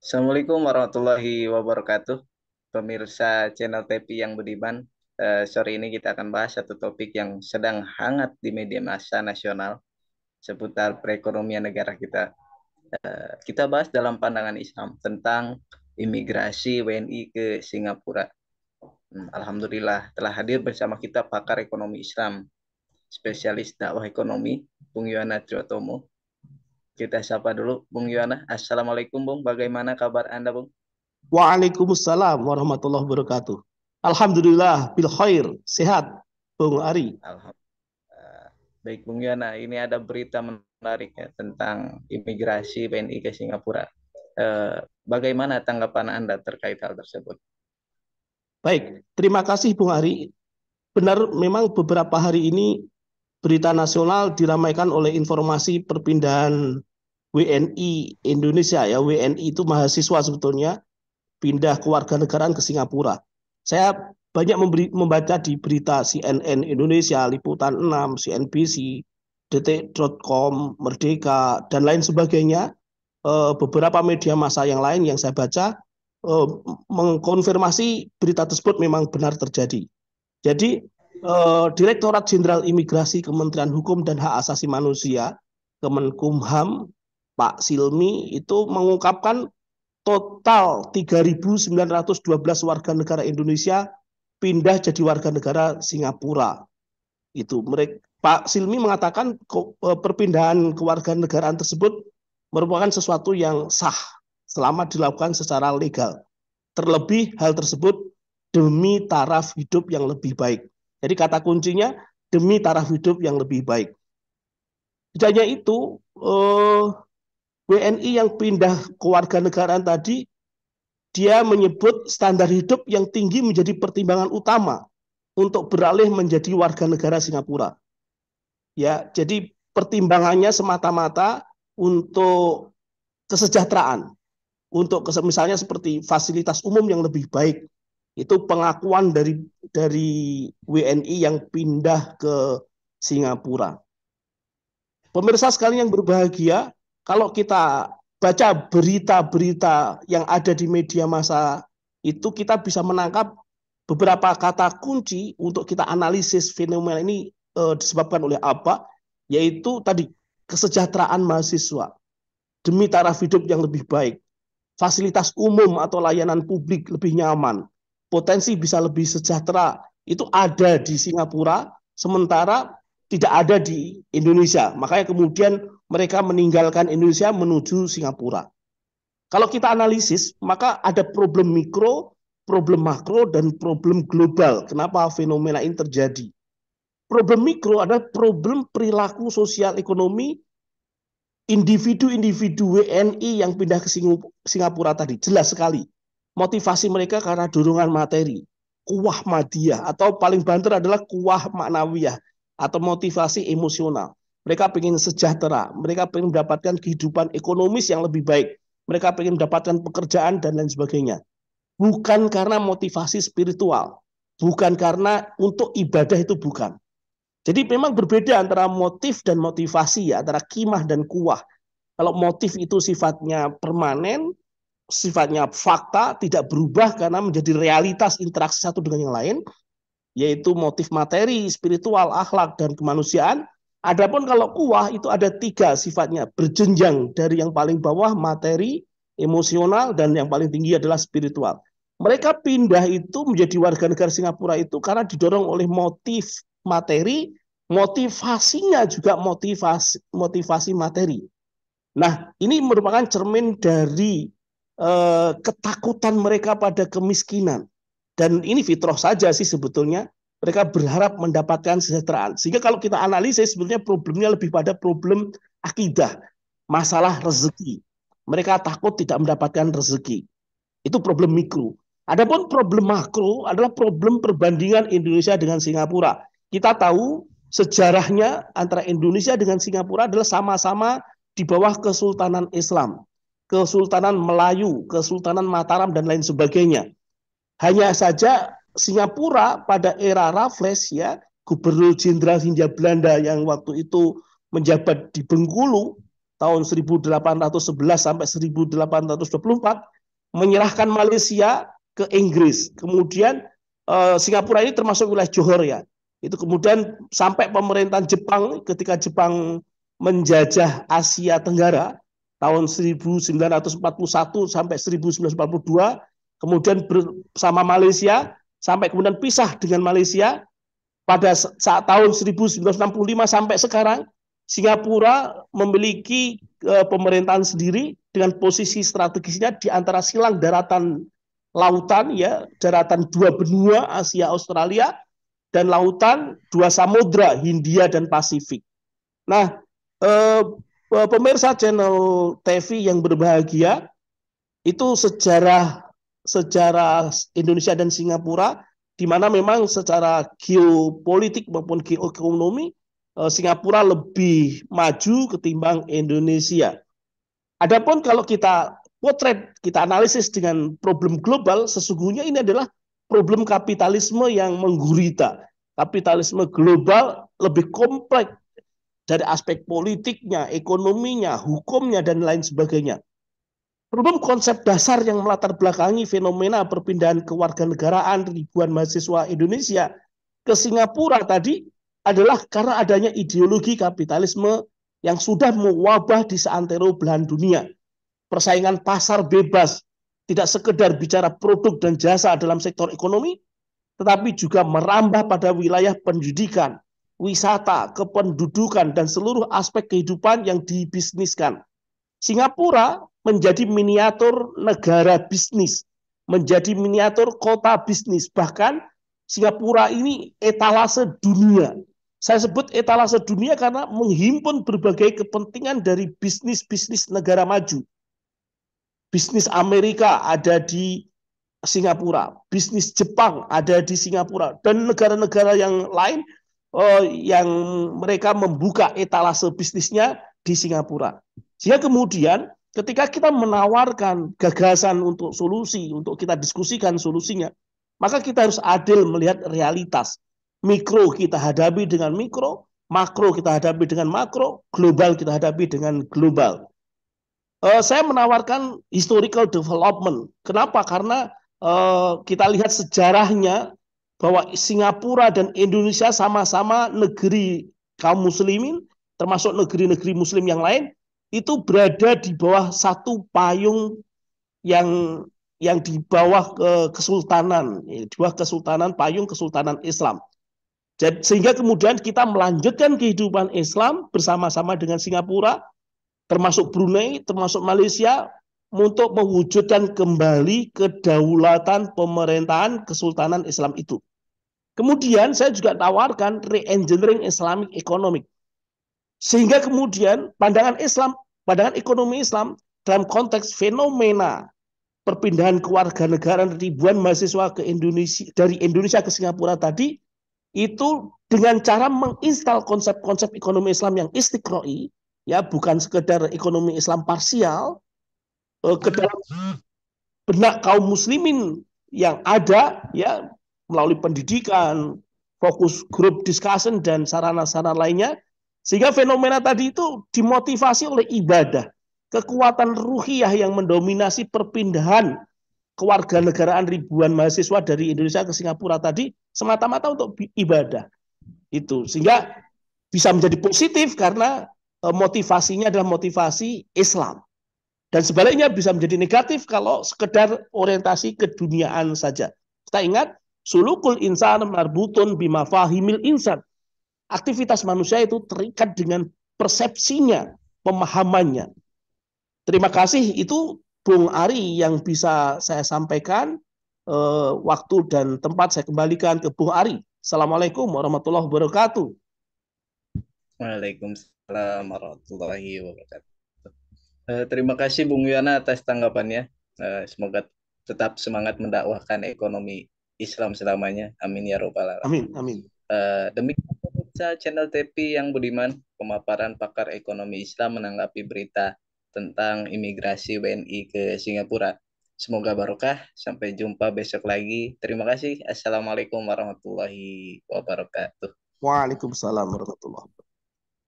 Assalamualaikum warahmatullahi wabarakatuh. Pemirsa channel TV yang budiman, sore ini kita akan bahas satu topik yang sedang hangat di media massa nasional seputar perekonomian negara kita. Kita bahas dalam pandangan Islam tentang imigrasi WNI ke Singapura. Alhamdulillah telah hadir bersama kita pakar ekonomi Islam, spesialis dakwah ekonomi, Bung Yohana Triotomo. Kita sapa dulu Bung Yohana. Assalamualaikum Bung, bagaimana kabar Anda Bung? Waalaikumsalam warahmatullahi wabarakatuh. Alhamdulillah bil khair, sehat, Bung Ari. Alhamdulillah. Baik Bung Yana, ini ada berita menarik ya tentang imigrasi WNI ke Singapura. Bagaimana tanggapan Anda terkait hal tersebut? Baik, terima kasih Bung Ari. Benar, memang beberapa hari ini berita nasional diramaikan oleh informasi perpindahan WNI Indonesia ya. WNI itu mahasiswa sebetulnya pindah kewarganegaraan ke Singapura. Saya banyak membaca di berita CNN Indonesia, Liputan 6, CNBC, detik.com, Merdeka, dan lain sebagainya. Beberapa media massa yang lain yang saya baca eh, mengkonfirmasi berita tersebut memang benar terjadi. Jadi Direktorat Jenderal Imigrasi Kementerian Hukum dan Hak Asasi Manusia Kemenkumham Pak Silmi itu mengungkapkan total 3.912 warga negara Indonesia pindah jadi warga negara Singapura. Itu mereka Pak Silmi mengatakan perpindahan kewarganegaraan tersebut merupakan sesuatu yang sah selama dilakukan secara legal. Terlebih hal tersebut demi taraf hidup yang lebih baik. Jadi kata kuncinya demi taraf hidup yang lebih baik. Tidak hanya itu, WNI yang pindah kewarganegaraan tadi, dia menyebut standar hidup yang tinggi menjadi pertimbangan utama untuk beralih menjadi warga negara Singapura. Ya, jadi pertimbangannya semata-mata untuk kesejahteraan, untuk misalnya seperti fasilitas umum yang lebih baik. Itu pengakuan dari WNI yang pindah ke Singapura. Pemirsa sekalian yang berbahagia, kalau kita baca berita-berita yang ada di media massa itu kita bisa menangkap beberapa kata kunci untuk kita analisis fenomena ini disebabkan oleh apa, yaitu tadi kesejahteraan mahasiswa demi taraf hidup yang lebih baik, fasilitas umum atau layanan publik lebih nyaman, potensi bisa lebih sejahtera, itu ada di Singapura, sementara tidak ada di Indonesia. Makanya kemudian mereka meninggalkan Indonesia menuju Singapura. Kalau kita analisis, maka ada problem mikro, problem makro, dan problem global. Kenapa fenomena ini terjadi? Problem mikro adalah problem perilaku sosial ekonomi individu-individu WNI yang pindah ke Singapura tadi. Jelas sekali. Motivasi mereka karena dorongan materi, kuah madiyah, atau paling banter adalah kuah maknawiyah, atau motivasi emosional. Mereka ingin sejahtera, mereka ingin mendapatkan kehidupan ekonomis yang lebih baik, mereka ingin mendapatkan pekerjaan dan lain sebagainya. Bukan karena motivasi spiritual, bukan karena untuk ibadah, itu bukan. Jadi memang berbeda antara motif dan motivasi ya, antara kimah dan kuah. Kalau motif itu sifatnya permanen, sifatnya fakta, tidak berubah karena menjadi realitas interaksi satu dengan yang lain, yaitu motif materi, spiritual, akhlak, dan kemanusiaan. Adapun kalau kuah itu ada tiga sifatnya, berjenjang dari yang paling bawah materi, emosional, dan yang paling tinggi adalah spiritual. Mereka pindah itu menjadi warga negara Singapura itu karena didorong oleh motif materi, motivasinya juga motivasi materi. Nah, ini merupakan cermin dari ketakutan mereka pada kemiskinan. Dan ini fitrah saja sih sebetulnya. Mereka berharap mendapatkan kesejahteraan. Sehingga kalau kita analisis sebetulnya problemnya lebih pada problem akidah, masalah rezeki. Mereka takut tidak mendapatkan rezeki. Itu problem mikro. Adapun problem makro adalah problem perbandingan Indonesia dengan Singapura. Kita tahu sejarahnya antara Indonesia dengan Singapura adalah sama-sama di bawah Kesultanan Islam, Kesultanan Melayu, Kesultanan Mataram, dan lain sebagainya. Hanya saja Singapura pada era Raffles ya, Gubernur Jenderal Hindia Belanda yang waktu itu menjabat di Bengkulu tahun 1811 sampai 1824, menyerahkan Malaysia ke Inggris. Kemudian Singapura ini termasuk wilayah Johor ya. Itu kemudian sampai pemerintahan Jepang ketika Jepang menjajah Asia Tenggara tahun 1941 sampai 1942, kemudian bersama Malaysia sampai kemudian pisah dengan Malaysia pada saat tahun 1965 sampai sekarang. Singapura memiliki pemerintahan sendiri dengan posisi strategisnya di antara silang daratan lautan ya, daratan dua benua Asia Australia dan lautan dua samudra Hindia dan Pasifik. Nah, pemirsa channel TV yang berbahagia, itu sejarah sejarah Indonesia dan Singapura, di mana memang secara geopolitik maupun geoekonomi Singapura lebih maju ketimbang Indonesia. Adapun kalau kita potret, kita analisis dengan problem global, sesungguhnya ini adalah problem kapitalisme yang menggurita. Kapitalisme global lebih kompleks dari aspek politiknya, ekonominya, hukumnya, dan lain sebagainya. Problem konsep dasar yang melatar belakangi fenomena perpindahan kewarganegaraan ribuan mahasiswa Indonesia ke Singapura tadi adalah karena adanya ideologi kapitalisme yang sudah mewabah di seantero belahan dunia. Persaingan pasar bebas, tidak sekedar bicara produk dan jasa dalam sektor ekonomi, tetapi juga merambah pada wilayah pendidikan, wisata, kependudukan, dan seluruh aspek kehidupan yang dibisniskan. Singapura menjadi miniatur negara bisnis, menjadi miniatur kota bisnis. Bahkan Singapura ini etalase dunia. Saya sebut etalase dunia karena menghimpun berbagai kepentingan dari bisnis-bisnis negara maju. Bisnis Amerika ada di Singapura, bisnis Jepang ada di Singapura, dan negara-negara yang lain yang mereka membuka etalase bisnisnya di Singapura. Sehingga kemudian ketika kita menawarkan gagasan untuk solusi, untuk kita diskusikan solusinya, maka kita harus adil melihat realitas. Mikro kita hadapi dengan mikro, makro kita hadapi dengan makro, global kita hadapi dengan global. Saya menawarkan historical development. Kenapa? Karena kita lihat sejarahnya bahwa Singapura dan Indonesia sama-sama negeri kaum muslimin, termasuk negeri-negeri muslim yang lain, itu berada di bawah satu payung yang di bawah kesultanan, di bawah kesultanan, payung kesultanan Islam. Jadi, sehingga kemudian kita melanjutkan kehidupan Islam bersama-sama dengan Singapura, termasuk Brunei, termasuk Malaysia, untuk mewujudkan kembali kedaulatan pemerintahan Kesultanan Islam itu. Kemudian saya juga tawarkan re-engineering Islamic economic. Sehingga kemudian pandangan Islam, pandangan ekonomi Islam dalam konteks fenomena perpindahan kewarganegaraan ribuan mahasiswa ke Indonesia, dari Indonesia ke Singapura tadi, itu dengan cara menginstal konsep-konsep ekonomi Islam yang istiqroi, ya bukan sekedar ekonomi Islam parsial, ke dalam benak kaum muslimin yang ada ya melalui pendidikan, fokus group discussion dan sarana-sarana lainnya, sehingga fenomena tadi itu dimotivasi oleh ibadah, kekuatan ruhiyah yang mendominasi perpindahan kewarganegaraan ribuan mahasiswa dari Indonesia ke Singapura tadi semata-mata untuk ibadah itu, sehingga bisa menjadi positif karena motivasinya adalah motivasi Islam. Dan sebaliknya bisa menjadi negatif kalau sekedar orientasi keduniaan saja. Kita ingat, sulukul insan marbutun bimafahimil insan. Aktivitas manusia itu terikat dengan persepsinya, pemahamannya. Terima kasih, itu Bung Ari yang bisa saya sampaikan. Waktu dan tempat saya kembalikan ke Bung Ari. Assalamualaikum warahmatullahi wabarakatuh. Waalaikumsalam warahmatullahi wabarakatuh. Terima kasih Bung Yana atas tanggapannya. Semoga tetap semangat mendakwahkan ekonomi Islam selamanya. Amin ya robbal alamin. Amin, amin. Demikian pemirsa channel TV yang budiman, pemaparan pakar ekonomi Islam menanggapi berita tentang imigrasi WNI ke Singapura. Semoga barokah. Sampai jumpa besok lagi. Terima kasih. Assalamualaikum warahmatullahi wabarakatuh. Waalaikumsalam warahmatullahi wabarakatuh.